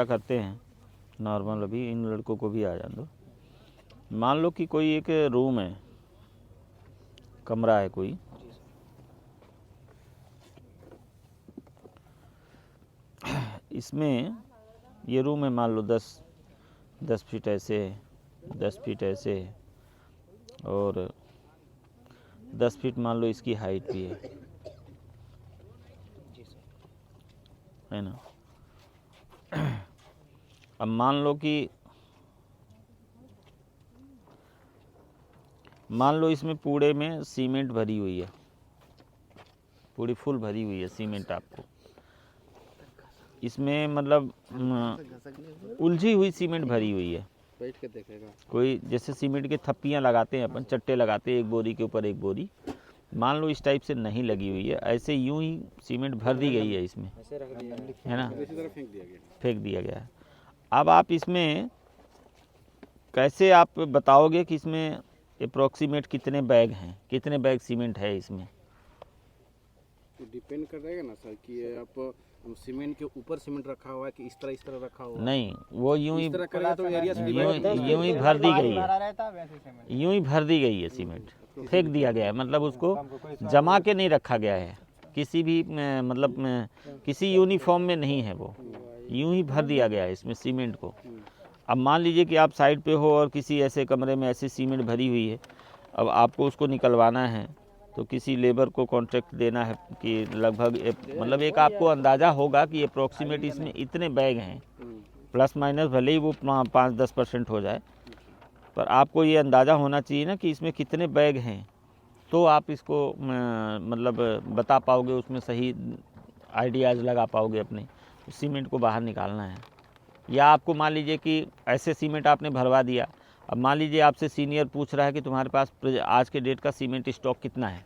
क्या करते हैं नॉर्मल, अभी इन लड़कों को भी आ जाने दो। मान लो कि कोई एक रूम है, कमरा है कोई, इसमें ये रूम है, मान लो 10 फीट ऐसे, 10 फीट ऐसे, और 10 फीट मान लो इसकी हाइट भी है ना। अब मान लो इसमें पूरे में सीमेंट भरी हुई है, पूरी फुल भरी हुई है सीमेंट। आपको इसमें मतलब उलझी हुई सीमेंट भरी हुई है। बैठ के देखेगा कोई जैसे सीमेंट के थप्पियाँ लगाते हैं अपन, चट्टे लगाते हैं एक बोरी के ऊपर एक बोरी, मान लो इस टाइप से नहीं लगी हुई है, ऐसे यूं ही सीमेंट भर दी गई है इसमें, है ना, फेंक दिया गया है। अब आप इसमें कैसे आप बताओगे कि इसमें अप्रोक्सीमेट कितने बैग हैं, कितने बैग सीमेंट है इसमें? डिपेंड कर रहेगा ना सर कि आप सीमेंट के ऊपर सीमेंट रखा हुआ है कि इस तरह रखा हुआ है। नहीं, वो यूं ही तो एरिया यूं ही भर दी गई है, यूं ही भर दी गई है सीमेंट, फेंक दिया गया है, मतलब उसको जमा के नहीं रखा गया है किसी भी मतलब किसी यूनिफॉर्म में नहीं है, वो यूं ही भर दिया गया है इसमें सीमेंट को। अब मान लीजिए कि आप साइड पे हो और किसी ऐसे कमरे में ऐसी सीमेंट भरी हुई है, अब आपको उसको निकलवाना है तो किसी लेबर को कॉन्ट्रैक्ट देना है कि लगभग मतलब एक आपको अंदाज़ा होगा कि अप्रोक्सीमेट इसमें इतने बैग हैं, प्लस माइनस भले ही वो 5-10% हो जाए, पर आपको ये अंदाज़ा होना चाहिए ना कि इसमें कितने बैग हैं, तो आप इसको मतलब बता पाओगे, उसमें सही आइडियाज़ लगा पाओगे अपने, सीमेंट को बाहर निकालना है। या आपको मान लीजिए कि ऐसे सीमेंट आपने भरवा दिया, अब मान लीजिए आपसे सीनियर पूछ रहा है कि तुम्हारे पास आज के डेट का सीमेंट स्टॉक कितना है,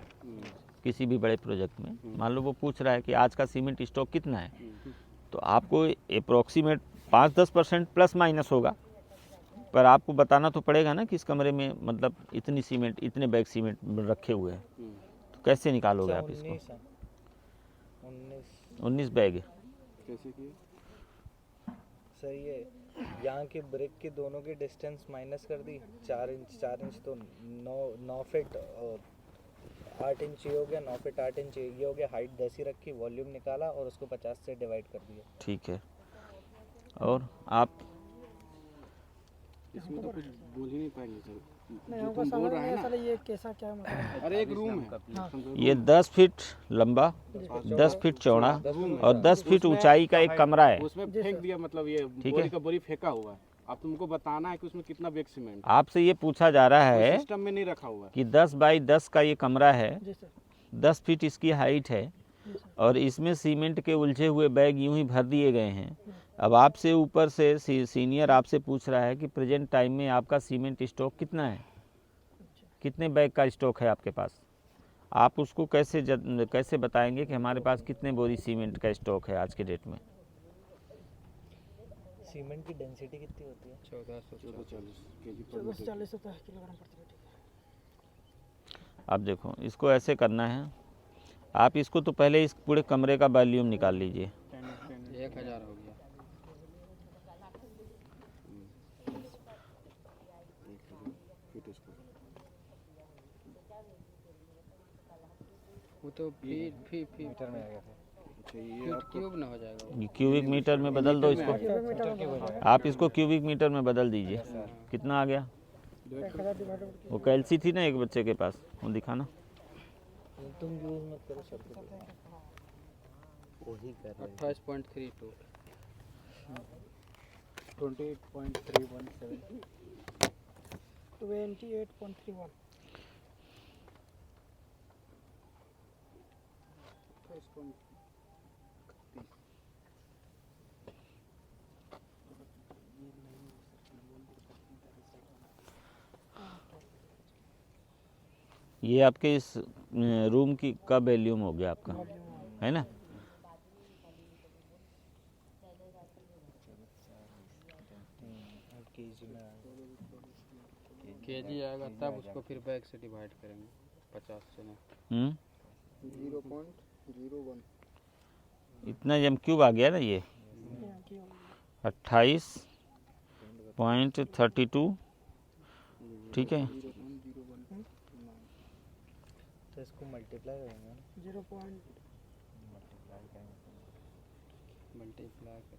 किसी भी बड़े प्रोजेक्ट में मान लो वो पूछ रहा है कि आज का सीमेंट स्टॉक कितना है, तो आपको अप्रोक्सीमेट 5-10% प्लस माइनस होगा, पर आपको बताना तो पड़ेगा ना कि इस कमरे में मतलब इतनी सीमेंट, इतने बैग सीमेंट रखे हुए हैं, तो कैसे निकालोगे आप इसको? 19 बैग कैसे किए सर? ये यहाँ के ब्रिक के दोनों के डिस्टेंस माइनस कर दी, 4 इंच तो 9 फीट 8 इंच ये हो गया, 9 फीट 8 इंच ये हो गया, हाइट 10 ही रखी, वॉल्यूम निकाला और उसको 50 से डिवाइड कर दिया। ठीक है, और आप इसमें तो कुछ बोल ही नहीं पाएंगे सर, जो तुम बोल रहे हैं ना। ये कैसा क्या मतलब? अरे एक रूम है, हाँ। ये 10 फीट लंबा, 10 फीट चौड़ा और 10 फीट ऊंचाई का एक कमरा है। उसमें फेंक दिया, मतलब ये बोरी का बोरी फेंका हुआ है। अब तुमको बताना है कि उसमें कितना बैग सीमेंट। आपसे ये पूछा जा रहा है सिस्टम में नहीं रखा हुआ है कि 10 बाई 10 का ये कमरा है, 10 फीट इसकी हाइट है, और इसमें सीमेंट के उलझे हुए बैग यूं ही भर दिए गए हैं। अब आपसे ऊपर से सीनियर आपसे पूछ रहा है कि प्रेजेंट टाइम में आपका सीमेंट स्टॉक कितना है, कितने बैग का स्टॉक है आपके पास। आप उसको कैसे बताएंगे कि हमारे पास कितने बोरी सीमेंट का स्टॉक है आज के डेट में? सीमेंट की डेंसिटी कितनी होती है? 1440 केजी पर 1440 किलोग्राम प्रति मीटर। अब देखो, इसको ऐसे करना है, आप इसको तो पहले इस पूरे कमरे का वॉल्यूम निकाल लीजिए। 1000 हो गया। वो तो फीट मीटर में आ गया था। ये क्यूब ना हो जाएगा, क्यूबिक मीटर में बदल दो इसको, आप इसको क्यूबिक मीटर में बदल दीजिए। कितना आ गया? वो कैल्सी थी ना एक बच्चे के पास, वो दिखाना। तुम यूज मत करो शब्द, वही कर रहे हैं। 28.32 28.317 28.31 ये आपके इस रूम की का वॉल्यूम हो गया आपका, है ना। केजी आएगा तब उसको फिर बैग से डिवाइड करेंगे 50 से ना। 0.01 इतना जम क्यूब आ गया ना ये। 28.32, ठीक है। तो इसको मल्टीप्लाई करेंगे ना, 0.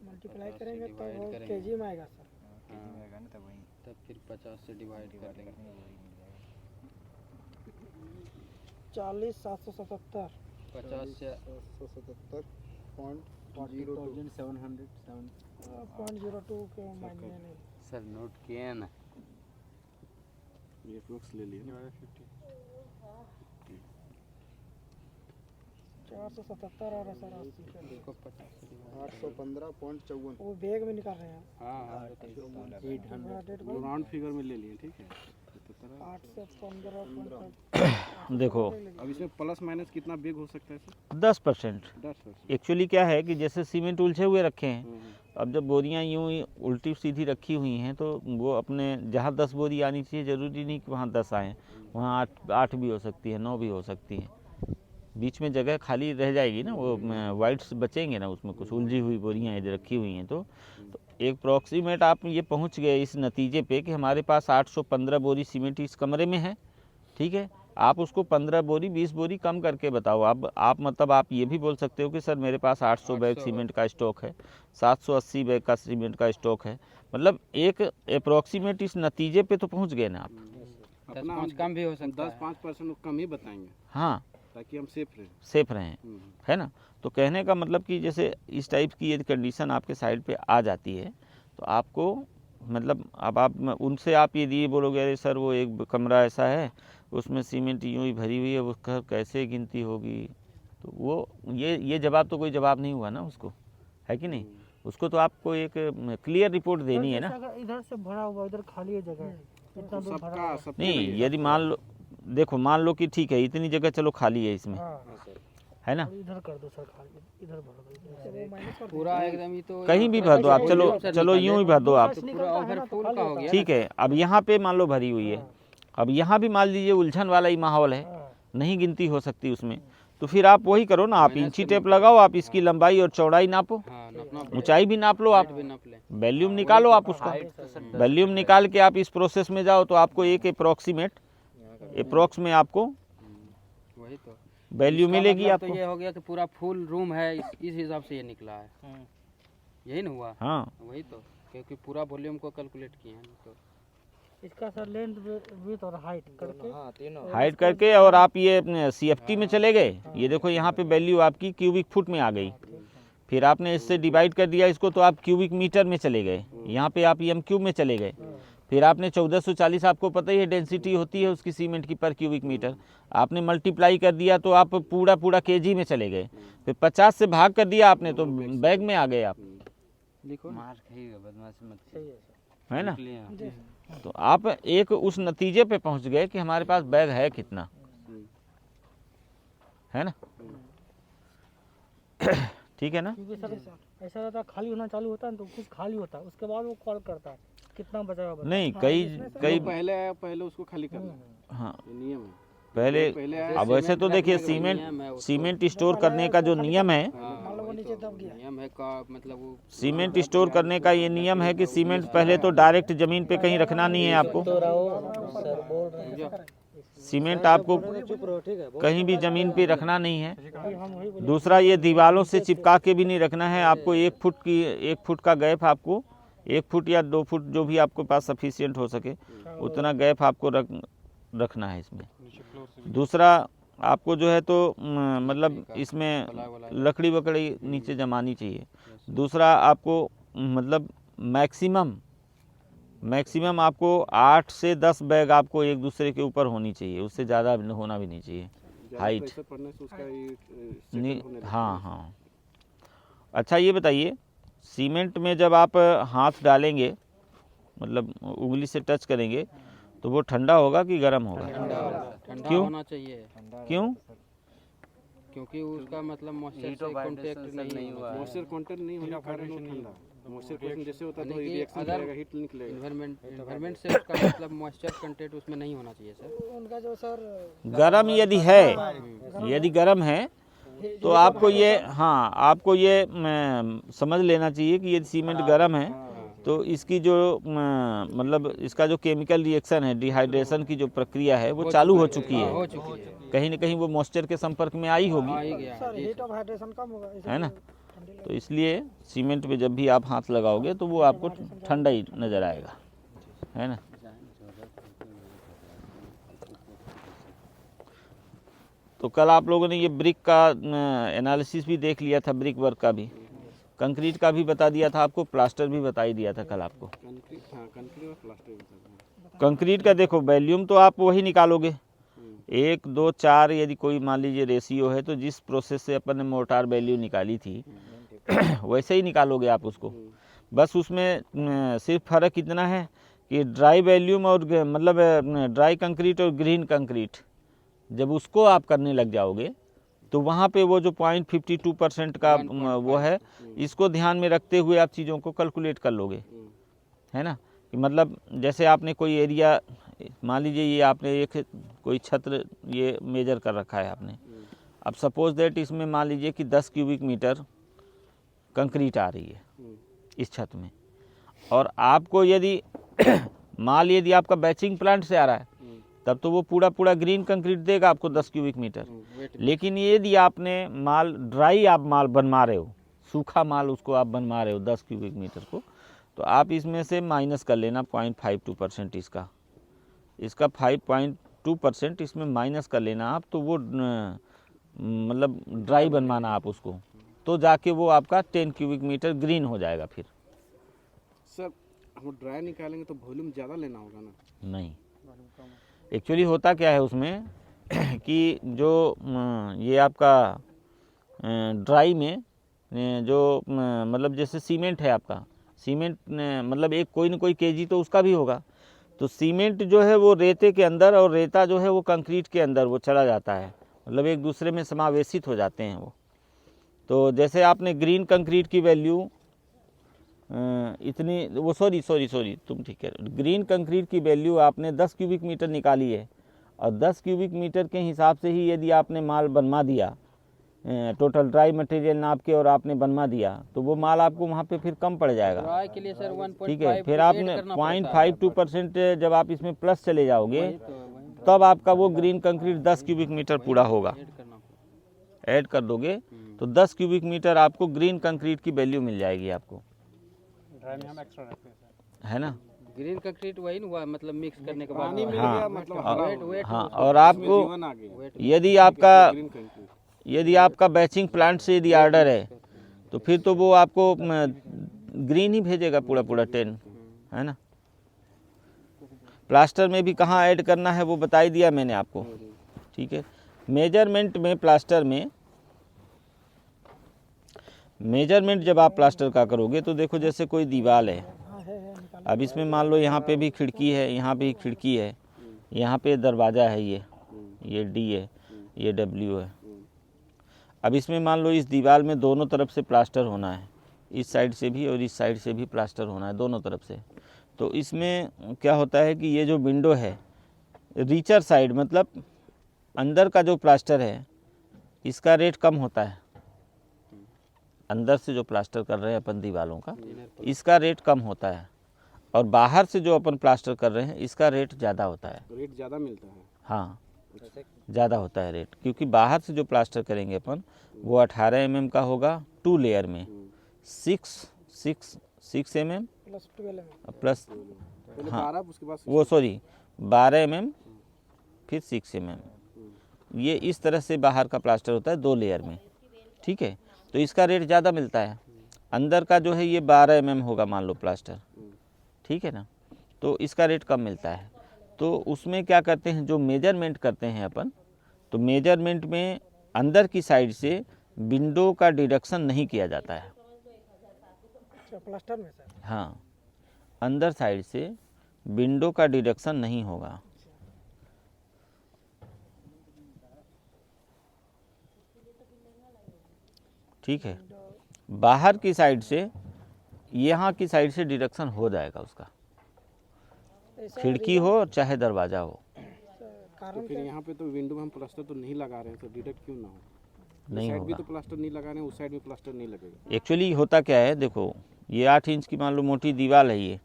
मल्टीप्लाई करेंगे तो वो केजी में आएगा सर। तब फिर 50 से डिवाइड कर देंगे। 40,777 50 से 0.02 के मायने नहीं। सर नोट किए हैं ना, ये फ्लक्स ले लिया 477 आ रहा सर 80 के। देखो 50 से डिवाइड 815.54 वो बैग में निकाल रहे हैं आप। हाँ हाँ बड़ा 800 डेट वो राउंड फिगर में ले लिए, ठीक है। 8 से 15. देखो अब इसमें प्लस माइनस कितना बिग हो सकता है सर? 10%। 10%। एक्चुअली क्या है कि जैसे सीमेंट उलझे हुए रखे हैं, अब जब बोरियां यूं ही उल्टी सीधी रखी हुई हैं तो वो अपने जहाँ 10 बोरी आनी चाहिए ज़रूरी नहीं कि वहाँ 10 आएँ, वहाँ 8 भी हो सकती है, 9 भी हो सकती है। बीच में जगह खाली रह जाएगी ना, वो वाइट्स बचेंगे ना, उसमें कुछ उलझी हुई बोरियां इधर रखी हुई हैं। तो एक अप्रॉक्सीमेट आप ये पहुंच गए इस नतीजे पे कि हमारे पास 815 बोरी सीमेंट इस कमरे में है, ठीक है। आप उसको 15 बोरी 20 बोरी कम करके बताओ। आप मतलब आप ये भी बोल सकते हो कि सर मेरे पास 800 बैग सीमेंट का स्टॉक है, 780 बैग का सीमेंट का स्टॉक है। मतलब एक अप्रॉक्सीमेट इस नतीजे पे तो पहुंच गए ना आप। अपना 10 कम भी हो सकता है, 10-5% कम ही बताएंगे हाँ, ताकि हम सेफ रहें, है ना। तो कहने का मतलब कि जैसे इस टाइप की यदि कंडीशन आपके साइड पे आ जाती है तो आपको मतलब अब आप उनसे आप ये बोलोगे अरे सर वो एक कमरा ऐसा है उसमें सीमेंट यूँ ही भरी हुई है, उसका कैसे गिनती होगी, तो वो ये जवाब तो कोई जवाब नहीं हुआ ना उसको, है कि नहीं। उसको तो आपको एक क्लियर रिपोर्ट देनी है ना। अगर इधर से भरा हुआ इधर खाली है जगह, इतना दूर भरा हुआ। सबका नहीं, यदि मान लो देखो मान लो कि ठीक है इतनी जगह चलो खाली है इसमें, है ना, इधर कर दो सर खाली, इधर भर दो पूरा एकदम ही तो कहीं भी भर दो आप, चलो यूँ ही भर दो आप, पूरा ओवरफुल का हो गया। ठीक है। अब यहाँ पे मान लो भरी हुई है, अब यहाँ भी मान लीजिए उलझन वाला ही माहौल है, नहीं गिनती हो सकती उसमें, तो फिर आप वही करो ना, आप इंची टेप लगाओ, आप इसकी लंबाई और चौड़ाई नापो, हाँ, नापना ऊंचाई भी नाप लो, आप भी नाप ले। वैल्यूम निकालो आप उसका, वैल्यूम निकाल के आप इस प्रोसेस में जाओ तो आपको एक अप्रॉक्स में आपको वही तो वैल्यू मिलेगी मतलब आपको। तो ये हो गया कि पूरा फुल रूम है, इस हिसाब से ये निकला है, यही ना हुआ। हाँ, वही तो, क्योंकि पूरा वॉल्यूम को कैलकुलेट किए हैं तो इसका सर लेंथ विड्थ और हाइट करके, हाँ तीनों हाइट करके, और आप ये CFT में चले गए, ये देखो यहाँ पे वैल्यू आपकी क्यूबिक फुट में आ गई, फिर आपने इससे डिवाइड कर दिया इसको तो आप क्यूबिक मीटर में चले गए, यहाँ पे आप m क्यूब में चले गए, फिर आपने 1440 आपको पता ही है डेंसिटी होती है उसकी सीमेंट की पर क्यूबिक मीटर, आपने मल्टीप्लाई कर दिया तो आप पूरा केजी में चले गए, फिर 50 से भाग कर दिया आपने तो बैग में आ गए आप, लिखो मार खाइएगा बदमाशी मत कीजिए। है ना। तो आप एक उस नतीजे पे पहुंच गए कि हमारे पास बैग है कितना, है ना। ठीक है ना। क्योंकि सर ऐसा रहता है खाली होना चालू होता है तो कुछ खाली होता है, उसके बाद वो कॉल करता है कितना बचा हुआ बचा। नहीं, कई पहले उसको खाली करना, हाँ ये नियम है। पहले, अब वैसे तो देखिए सीमेंट स्टोर करने का जो नियम है, मान लो वो नीचे दब गया, नियम है का मतलब वो सीमेंट स्टोर करने का ये नियम है कि सीमेंट पहले तो डायरेक्ट जमीन पे कहीं रखना नहीं है आपको, तो रहो सर बोल रहे हैं, सीमेंट आपको कहीं भी जमीन पे रखना नहीं है। दूसरा ये दीवारों से चिपका के भी नहीं रखना है आपको, 1 फुट का गैप, आपको 1 फुट या 2 फुट जो भी आपके पास सफिशिएंट हो सके उतना गैप आपको रखना है इसमें। दूसरा आपको जो है तो मतलब इसमें लकड़ी वकड़ी नीचे जमानी चाहिए। दूसरा आपको मतलब मैक्सिमम आपको 8 से 10 बैग आपको एक दूसरे के ऊपर होनी चाहिए, उससे ज़्यादा होना भी नहीं चाहिए हाइट। प्रेशर पड़ने से उसका नहीं, हाँ। अच्छा ये बताइए, सीमेंट में जब आप हाथ डालेंगे मतलब उंगली से टच करेंगे तो वो ठंडा होगा कि गर्म होगा? ठंडा क्यों? होना चाहिए, क्यों? क्योंकि उसका मतलब मॉइस्चर से कांटेक्ट नहीं हुआ है। मॉइस्चर कांटेक्ट नहीं होने के कारण वो ठंडा, मॉइस्चर कांटेक्ट जैसे होता है तो यानी कि रिएक्शन अगर करेगा, हीट निकलेगा। एनवायरनमेंट से उसका मतलब मॉइस्चर कंटेंट उसमें नहीं होना चाहिए सर। उनका जो सर गर्म यदि है, यदि गर्म है तो आपको ये, हाँ आपको ये समझ लेना चाहिए कि ये सीमेंट गर्म है तो इसकी जो मतलब इसका जो केमिकल रिएक्शन है, डिहाइड्रेशन की जो प्रक्रिया है वो चालू हो चुकी है, कहीं ना कहीं वो मॉइस्चर के संपर्क में आई होगी, सर हीट ऑफ हाइड्रेशन कम होगा है ना। तो इसलिए सीमेंट पे जब भी आप हाथ लगाओगे तो वो आपको ठंडा ही नज़र आएगा, है ना। तो कल आप लोगों ने ये ब्रिक का एनालिसिस भी देख लिया था, ब्रिक वर्क का भी, कंक्रीट का भी बता दिया था आपको, प्लास्टर भी बता ही दिया था कल आपको। कंक्रीट, हाँ कंक्रीट और प्लास्टर भी बता दें। कंक्रीट का देखो वैल्यूम तो आप वही निकालोगे 1 2 4, यदि कोई मान लीजिए रेशियो है तो जिस प्रोसेस से अपन ने मोर्टार वैल्यू निकाली थी वैसे ही निकालोगे आप उसको। बस उसमें सिर्फ फ़र्क इतना है कि ड्राई वैल्यूम और मतलब ड्राई कंक्रीट और ग्रीन कंक्रीट जब उसको आप करने लग जाओगे तो वहाँ पे वो जो 0.52% का वो है, इसको ध्यान में रखते हुए आप चीज़ों को कैलकुलेट कर लोगे, है ना। कि मतलब जैसे आपने कोई एरिया, मान लीजिए ये आपने एक कोई छत्र ये मेजर कर रखा है आपने, अब सपोज दैट इसमें मान लीजिए कि 10 क्यूबिक मीटर कंक्रीट आ रही है इस छत में, और आपको यदि माल यदि आपका बैचिंग प्लांट से आ रहा है तब तो वो पूरा ग्रीन कंक्रीट देगा आपको 10 क्यूबिक मीटर। लेकिन यदि आपने माल ड्राई आप माल बनवा रहे हो, सूखा माल उसको आप बनवा रहे हो 10 क्यूबिक मीटर को, तो आप इसमें से माइनस कर लेना 0.52% इसका 5.2% इसमें माइनस कर लेना आप, तो वो मतलब ड्राई बनवाना आप उसको, तो जाके वो आपका 10 क्यूबिक मीटर ग्रीन हो जाएगा। फिर सर हम ड्राई निकालेंगे तो वॉल्यूम ज़्यादा लेना होगा ना? नहीं, एक्चुअली होता क्या है उसमें कि जो ये आपका ड्राई में जो मतलब जैसे सीमेंट है आपका, सीमेंट मतलब एक कोई न कोई केजी तो उसका भी होगा, तो सीमेंट जो है वो रेते के अंदर और रेता जो है वो कंक्रीट के अंदर वो चला जाता है, मतलब एक दूसरे में समावेशित हो जाते हैं वो। तो जैसे आपने ग्रीन कंक्रीट की वैल्यू इतनी वो सॉरी तुम ठीक है, ग्रीन कंक्रीट की वैल्यू आपने 10 क्यूबिक मीटर निकाली है, और 10 क्यूबिक मीटर के हिसाब से ही यदि आपने माल बनवा दिया, टोटल ड्राई मटेरियल नाप के और आपने बनवा दिया, तो वो माल आपको वहाँ पे फिर कम पड़ जाएगा, ठीक है। फिर आपने 0.52% जब आप इसमें प्लस चले जाओगे तब आपका वो ग्रीन कंक्रीट 10 क्यूबिक मीटर पूरा होगा, ऐड कर दोगे तो 10 क्यूबिक मीटर आपको ग्रीन कंक्रीट की वैल्यू मिल जाएगी आपको, है ना। ग्रीन कंक्रीट वही ना हुआ, मतलब मिक्स करने के बाद पानी मिल हाँ, गया मतलब हाँ, और आपको जीवन आ गया। यदि आपका बैचिंग प्लांट से यदि ऑर्डर है तो फिर तो वो आपको ग्रीन ही भेजेगा पूरा 10, है ना। प्लास्टर में भी कहाँ ऐड करना है वो बता ही दिया मैंने आपको, ठीक है। मेजरमेंट में प्लास्टर में मेजरमेंट जब आप प्लास्टर का करोगे तो देखो जैसे कोई दीवार है, अब इसमें मान लो यहाँ पे भी खिड़की है, यहाँ पे खिड़की है, यहाँ पे दरवाज़ा है, ये डी है, ये डब्ल्यू है। अब इसमें मान लो इस दीवार में दोनों तरफ से प्लास्टर होना है, इस साइड से भी और इस साइड से भी प्लास्टर होना है, दोनों तरफ से। तो इसमें क्या होता है कि ये जो विंडो है रीचर साइड, मतलब अंदर का जो प्लास्टर है इसका रेट कम होता है, अंदर से जो प्लास्टर कर रहे हैं अपन दीवारों का इसका रेट कम होता है, और बाहर से जो अपन प्लास्टर कर रहे हैं इसका रेट ज़्यादा होता है। रेट ज़्यादा मिलता है? हाँ, ज़्यादा होता है रेट, क्योंकि बाहर से जो प्लास्टर करेंगे अपन वो 18 mm का होगा 2 लेयर में, 6 mm प्लस हाँ उसके बाद वो 12 mm फिर 6 mm, ये इस तरह से बाहर का प्लास्टर होता है 2 लेयर में, ठीक है। तो इसका रेट ज़्यादा मिलता है। अंदर का जो है ये 12 mm होगा मान लो प्लास्टर, ठीक है ना, तो इसका रेट कम मिलता है। तो उसमें क्या करते हैं, जो मेजरमेंट करते हैं अपन, तो मेजरमेंट में अंदर की साइड से विंडो का डिडक्शन नहीं किया जाता है। प्लास्टर में सर? हाँ, अंदर साइड से विंडो का डिडक्शन नहीं होगा। ठीक है, बाहर की साइड से, यहाँ की साइड से डिडक्शन हो जाएगा उसका, खिड़की हो चाहे दरवाज़ा हो। तो फिर यहाँ पे तो विंडो में हम प्लास्टर तो नहीं लगा रहे हैं, तो डिडक्ट क्यों ना हो? नहीं साइड भी होगा। तो प्लास्टर नहीं लगाने, उस साइड में प्लास्टर नहीं लगेगा। एक्चुअली होता क्या है, देखो ये 8 इंच की मान लो मोटी दीवार है, ये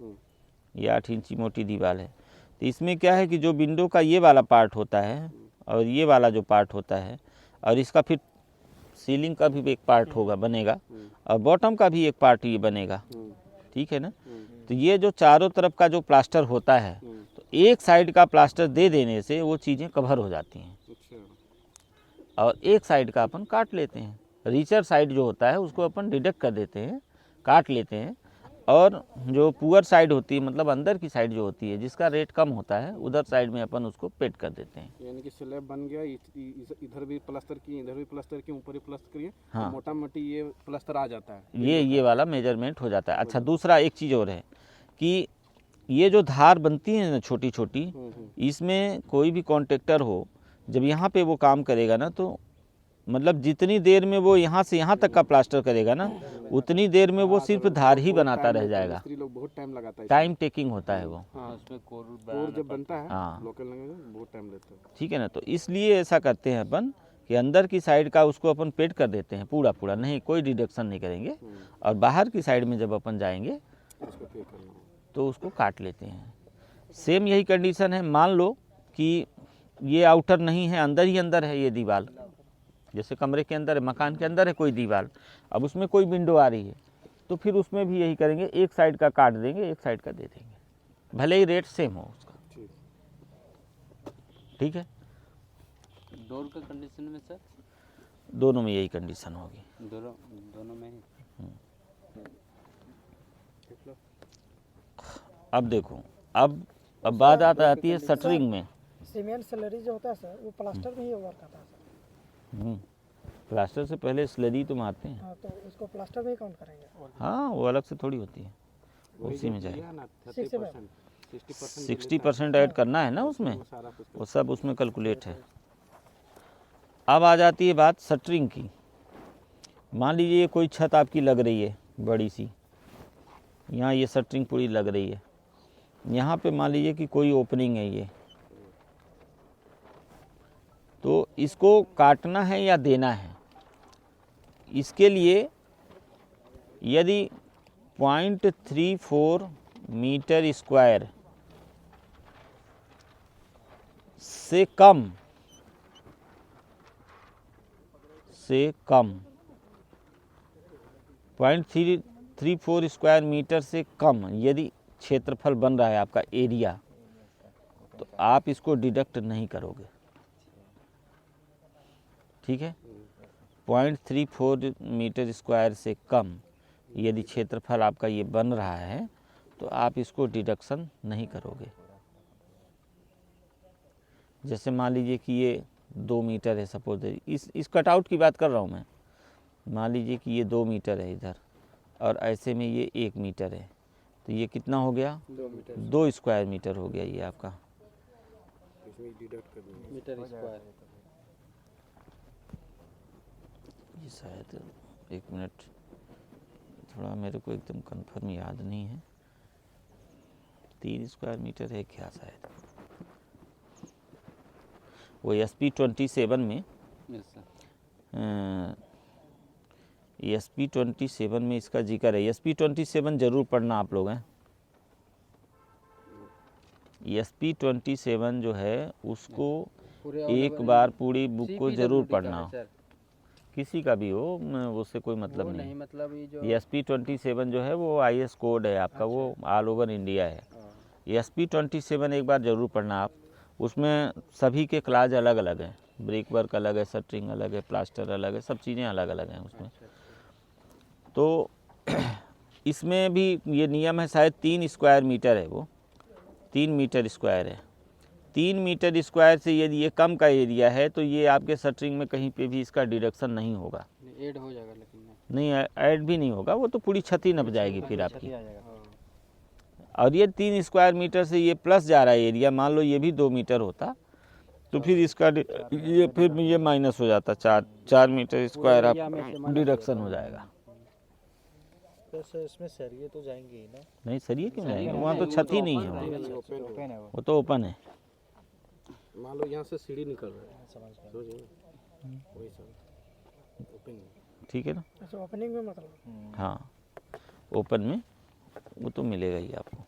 8 इंच की मोटी दीवार है। तो इसमें क्या है कि जो विंडो का ये वाला पार्ट होता है और ये वाला जो पार्ट होता है, और इसका फिर सीलिंग का भी एक पार्ट होगा, बनेगा, और बॉटम का भी एक पार्ट ये बनेगा, ठीक है ना। तो ये जो चारों तरफ का जो प्लास्टर होता है, तो एक साइड का प्लास्टर दे देने से वो चीज़ें कवर हो जाती हैं, अच्छा। और एक साइड का अपन काट लेते हैं। रीचर साइड जो होता है उसको अपन डिडक्ट कर देते हैं, काट लेते हैं, और जो पुअर साइड होती है, मतलब अंदर की साइड जो होती है जिसका रेट कम होता है, उधर साइड में अपन उसको पेट कर देते हैं। यानी कि स्लैब बन गया, इधर भी प्लास्टर किए, इधर भी प्लास्टर किए, ऊपर भी प्लास्टर किए, हाँ। मोटा मोटी ये प्लास्टर आ जाता है। ये वाला मेजरमेंट हो जाता है। अच्छा, दूसरा एक चीज़ और है कि ये जो धार बनती है ना छोटी छोटी, इसमें कोई भी कॉन्ट्रैक्टर हो, जब यहाँ पे वो काम करेगा ना, तो मतलब जितनी देर में वो यहाँ से यहाँ तक का प्लास्टर करेगा ना, उतनी देर में वो सिर्फ धार ही बनाता रह जाएगा। मिस्त्री लोग बहुत टाइम लगाता है। टाइम टेकिंग होता है वो, हाँ उसमें कोर जब बनता है हाँ। लोकल लैंग्वेज में बहुत टाइम लेता है। ठीक है ना। तो इसलिए ऐसा करते हैं अपन कि अंदर की साइड का उसको अपन पेड कर देते हैं पूरा पूरा, नहीं कोई डिडक्शन नहीं करेंगे, और बाहर की साइड में जब अपन जाएंगे इसको पे करना है। तो उसको काट लेते हैं। सेम यही कंडीशन है, मान लो कि ये आउटर नहीं है, अंदर ही अंदर है ये दीवार, जैसे कमरे के अंदर है, मकान के अंदर है कोई दीवार, अब उसमें कोई विंडो आ रही है, तो फिर उसमें भी यही करेंगे, एक साइड का काट देंगे, एक साइड का दे देंगे, भले ही रेट सेम हो उसका। ठीक है। डोर का कंडीशन में सर, दोनों में यही कंडीशन होगी। दोनों में ही। अब देखो, अब बात आती है शटरिंग में। सीमेंट स्लरी जो होता है सर, वो प्लास्टर में ही वर्क आता है सर। प्लास्टर से पहले स्लरी तो मारते हैं। हाँ, तो उसको प्लास्टर में ही काउंट करेंगे। हाँ, वो अलग से थोड़ी होती है, उसी में जाएगा। 60% ऐड करना है ना उसमें, वो सब उसमें कैलकुलेट है। अब आ जाती है बात शटरिंग की। मान लीजिए कोई छत आपकी लग रही है बड़ी सी, यहाँ ये शटरिंग पूरी लग रही है, यहाँ पे मान लीजिए कि कोई ओपनिंग है ये, तो इसको काटना है या देना है, इसके लिए यदि 0.34 मीटर स्क्वायर से कम 0.34 स्क्वायर मीटर से कम यदि क्षेत्रफल बन रहा है आपका एरिया, तो आप इसको डिडक्ट नहीं करोगे। ठीक है। 0.34 मीटर स्क्वायर से कम यदि क्षेत्रफल आपका ये बन रहा है, तो आप इसको डिडक्शन नहीं करोगे। जैसे मान लीजिए कि ये 2 मीटर है, सपोज इस कटआउट की बात कर रहा हूँ मैं। मान लीजिए कि ये 2 मीटर है इधर, और ऐसे में ये 1 मीटर है, तो ये कितना हो गया? 2 स्क्वायर मीटर हो गया ये आपका। Metre square. ये शायद 1 मिनट, थोड़ा मेरे को एकदम कंफर्म याद नहीं है, 3 स्क्वायर मीटर है क्या शायद। वो SP27 में, SP27 में इसका जिक्र है। SP27 जरूर पढ़ना आप लोग हैं। SP27 जो है उसको एक बार पूरी बुक को जरूर पढ़ना, किसी का भी हो, उससे कोई मतलब नहीं। मतलब ये जो SP27 जो है वो IS कोड है आपका, वो ऑल ओवर इंडिया है। SP27 एक बार ज़रूर पढ़ना आप। उसमें सभी के क्लास अलग अलग हैं, ब्रिक वर्क अलग है, शटरिंग अलग है, प्लास्टर अलग है, सब चीज़ें अलग अलग हैं उसमें। तो इसमें भी ये नियम है, शायद 3 स्क्वायर मीटर है, वो 3 मीटर स्क्वायर है। 3 मीटर स्क्वायर से यदि ये कम का एरिया है, तो ये आपके शटरिंग में कहीं पे भी इसका डिडक्शन नहीं होगा। ऐड हो जाएगा, लेकिन नहीं, ऐड भी नहीं होगा, वो तो पूरी छत ही नप जाएगी फिर आपकी। और ये 3 स्क्वायर मीटर से ये प्लस जा रहा है एरिया, मान लो ये भी 2 मीटर होता, तो फिर इसका ये फिर ये माइनस हो जाता, 4 मीटर स्क्वायर आप डिडक्शन हो जाएगा। तो सर इसमें सरिये तो जाएंगे ही ना? नहीं, सरिये क्यों जाएंगे, वहाँ तो छत ही नहीं है, वो तो ओपन है। मान लो यहाँ से सीढ़ी निकल रहा है, समझ गए वही सब। ठीक है ना। अच्छा ओपनिंग में मतलब हाँ, ओपन में वो तो मिलेगा ही आपको,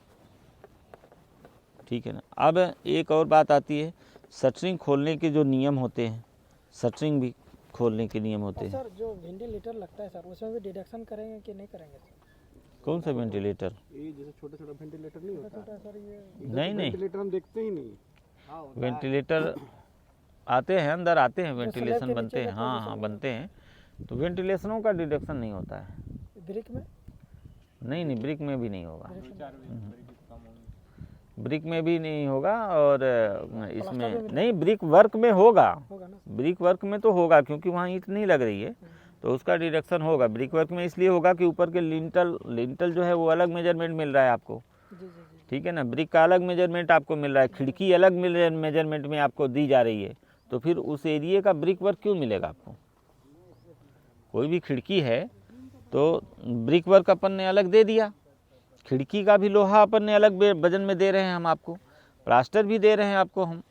ठीक है ना। अब एक और बात आती है, शटरिंग खोलने के जो नियम होते हैं, शटरिंग भी खोलने के नियम होते हैं। सर जो वेंटिलेटर लगता है सर उसमें भी डिडक्शन करेंगे कि नहीं करेंगे सर? कौन सा वेंटिलेटर? ये जैसे छोटा छोटा वेंटिलेटर नहीं होता, छोटा सर ये नहीं नहीं, वेंटिलेटर हम देखते ही नहीं। वेंटिलेटर आते हैं, अंदर आते हैं, स्लैब वेंटिलेशन के बनते नीचे हैं, का हाँ हाँ बनते हैं, तो वेंटिलेशनों का डिडक्शन नहीं होता है। ब्रिक में नहीं नहीं, ब्रिक में भी नहीं होगा, ब्रिक में भी नहीं होगा, और इसमें नहीं, ब्रिक वर्क में होगा, होगा ना ब्रिक वर्क में तो होगा क्योंकि वहाँ ईंट नहीं लग रही है, तो उसका डिडक्शन होगा। ब्रिक वर्क में इसलिए होगा कि ऊपर के लिंटल जो है वो अलग मेजरमेंट मिल रहा है आपको, जी जी जी ठीक है ना। ब्रिक का अलग मेजरमेंट आपको मिल रहा है, खिड़की अलग मेजरमेंट में आपको दी जा रही है, तो फिर उस एरिया का ब्रिक वर्क क्यों मिलेगा आपको? कोई भी खिड़की है तो ब्रिक वर्क अपन ने अलग दे दिया, खिड़की का भी लोहा अपन ने अलग वजन में दे रहे हैं हम आपको, प्लास्टर भी दे रहे हैं आपको हम,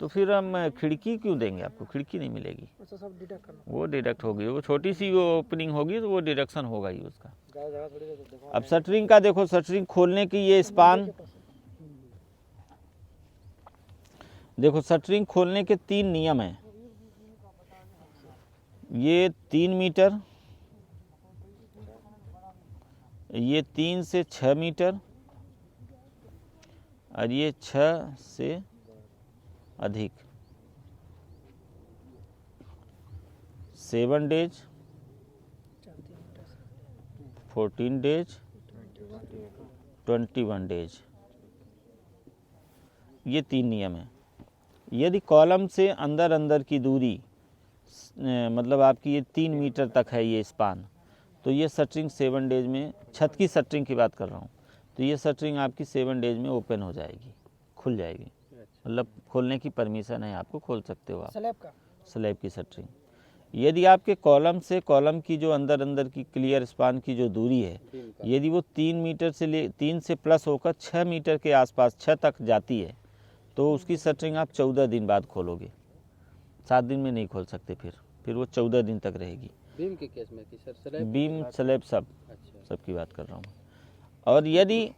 तो फिर हम खिड़की क्यों देंगे आपको? खिड़की नहीं मिलेगी, अच्छा सब डिडक्ट करना वो डिडक्ट होगी, वो छोटी सी वो ओपनिंग होगी तो वो डिडक्शन होगा ही उसका। जगह थोड़ी देर देखो अब शटरिंग का देखो, शटरिंग खोलने की ये स्पान देखो, शटरिंग खोलने के 3 नियम हैं, ये 3 मीटर, ये 3 से 6 मीटर, और ये 6 से अधिक, 7 डेज, 14 डेज, 21 डेज, ये 3 नियम हैं। यदि कॉलम से अंदर की दूरी मतलब आपकी ये 3 मीटर तक है ये स्पान, तो ये शटरिंग 7 डेज में, छत की शटरिंग की बात कर रहा हूँ, तो ये शटरिंग आपकी 7 डेज में ओपन हो जाएगी, खुल जाएगी, मतलब खोलने की परमिशन है आपको, खोल सकते हो आप स्लैब का स्लैब की शटरिंग। यदि आपके कॉलम से कॉलम की जो अंदर की क्लियर स्पान की जो दूरी है, यदि वो 3 मीटर से 3 से प्लस होकर 6 मीटर के आसपास 6 तक जाती है, तो उसकी शटरिंग आप 14 दिन बाद खोलोगे, 7 दिन में नहीं खोल सकते, फिर वो 14 दिन तक रहेगी। बीम के केस में कि सर स्लैब? बीम स्लैब सब अच्छा, सबकी बात कर रहा हूँ। और यदि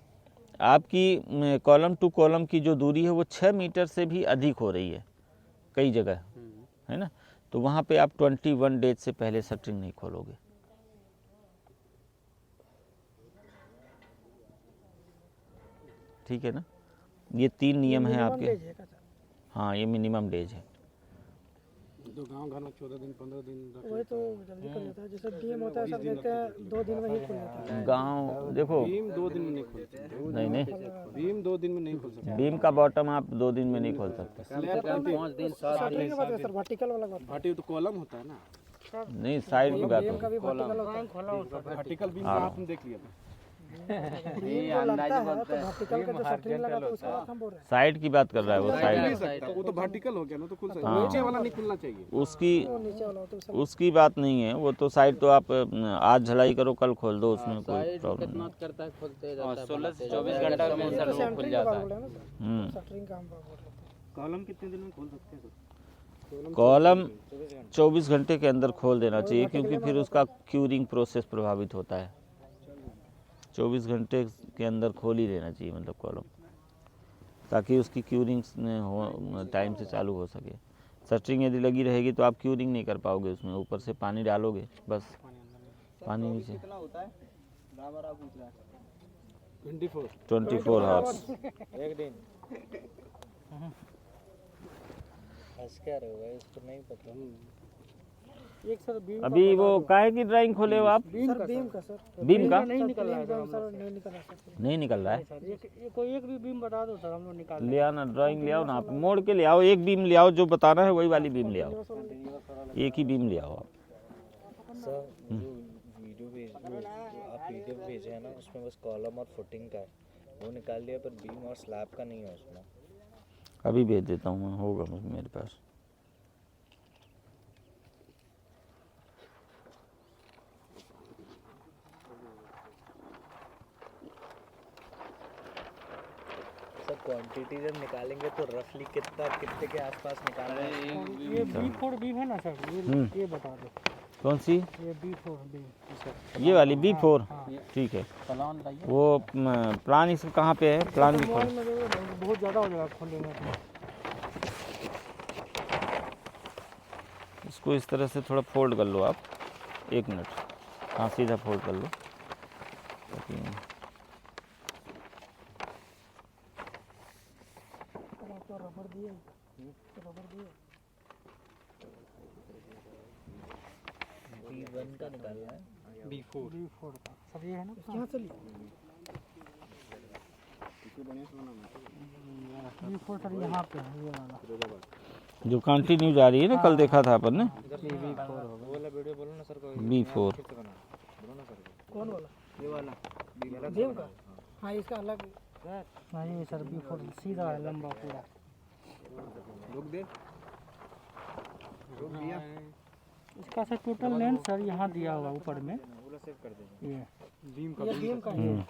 आपकी कॉलम टू कॉलम की जो दूरी है वो 6 मीटर से भी अधिक हो रही है कई जगह, है ना, तो वहाँ पे आप 21 डेज से पहले शटरिंग नहीं खोलोगे। ठीक है ना, ये 3 नियम हैं मिनिमम आपके। डेज है क्या सर? हाँ, ये मिनिमम डेज है। तो गांव घर में 14 दिन 15 दिन रख वही तो जल्दी कर लेता है, जैसे बीम होता है सब देखते हैं 2 दिन में ही खुल जाता है। गांव देखो, बीम 2 दिन में नहीं खोल सकते, नहीं नहीं, बीम 2 दिन में नहीं खोल सकते। बीम का बॉटम आप 2 दिन में नहीं खोल सकते। स्लैब का 5 दिन 7 शटरिंग की बात है सर, वर्टिकल वाला बात भाटी तो कॉलम होता है ना, नहीं, साइड की बात बीम हो। का भी वर्टिकल होता है, खोला होता है। वर्टिकल बीम का हाँ। आपने देख लिया था। बीम जो लगता है तो वर्टिकल का जो शटरिंग लगा तो उसका बात हम बोल रहे हैं। साइड की बात कर रहा है वो, खुल साइड नहीं सकता, वो तो वर्टिकल हो गया ना, तो खुल सकता हाँ। नीचे वाला नहीं खुलना चाहिए। उसकी वो नीचे वाला होता है उसका उसकी बात नहीं है, वो तो साइड तो आप आज झलाई करो कल खोल दो, उसमें कोई साइड प्रॉब्लम कितना नहीं। करता है, खोलते जाता है, 16 से बनाते जाता 24 है। घंटा में सर तो वो खुल सेंटरिंग जाता का है। बोल रहे हैं ना हम्म। सर, शटरिंग का हम बोल रहे हैं। कॉलम कितने दिन में खोल सकते हैं सर? कॉलम 24 घंटे के अंदर खोल देना चाहिए, क्योंकि फिर उसका क्यूरिंग प्रोसेस प्रभावित होता है। 24 घंटे के अंदर खोल ही देना चाहिए, मतलब कॉलम, ताकि उसकी क्यूरिंग हो टाइम से चालू हो सके। शटरिंग यदि लगी रहेगी तो आप क्यूरिंग नहीं कर पाओगे, उसमें ऊपर से पानी डालोगे, बस पानी नीचे। 24 आवर्स। एक दिन हंस क्या रहे हो, इसको नहीं पता। एक सर बीम अभी वो काहे की ड्राइंग खोले हो आप? सर बीम का सर, बीम का नहीं निकल रहा है सर, नहीं निकल रहा है सर। नहीं निकल रहा है, ये कोई एक भी बीम बता दो सर, हम लोग निकाल ले आना, ड्राइंग ले आओ ना, आप मोड़ के ले आओ, एक बीम ले आओ, जो बताना है वही वाली बीम ले आओ, एक ही बीम ले आओ आप। सर जो वीडियो भेज जो आप पीडीएफ भेजे हैं ना, उसमें बस कॉलम और फुटिंग का है, वो निकाल लिया, पर बीम और स्लैब का नहीं है उसमें। अभी भेज देता हूँ मैं, होगा मेरे पास। सर क्वांटिटी जब निकालेंगे तो रफली कितने के आसपास निकालना है? ये B4 बीम है ना सर, ये बता दो। कौन सी? ये B4 B। ये वाली B4। हाँ। ठीक है। प्लान लाइए। वो प्लान इसका कहाँ पे है? प्लान भी मोबाइल खोल। में देखो ना, बहुत ज़्यादा हो जाएगा खोलेंगे तो। इसको इस तरह से थोड़ा फोल्ड कर लो आप। 1 मिनट। हाँ, सीधा फोल्ड कर लो ताकि तो रबड़ दिए, रबड़ दिए। B1 का निकालना है। B4 का सब ये है ना। यहाँ से B4 सर यहाँ पे है ये वाला। जो कंटिन्यू जा रही है ना, कल देखा था अपन ने। B4 होगा। B4। कौन वाला? ये वाला देव का? हाँ, इसका अलग। हाँ, ये सर B4 सीधा है, लंबा पूरा। रुक दे। रुक दिया। इसका सर टोटल लेंथ सर यहाँ दिया हुआ ऊपर में। ये बीम का है।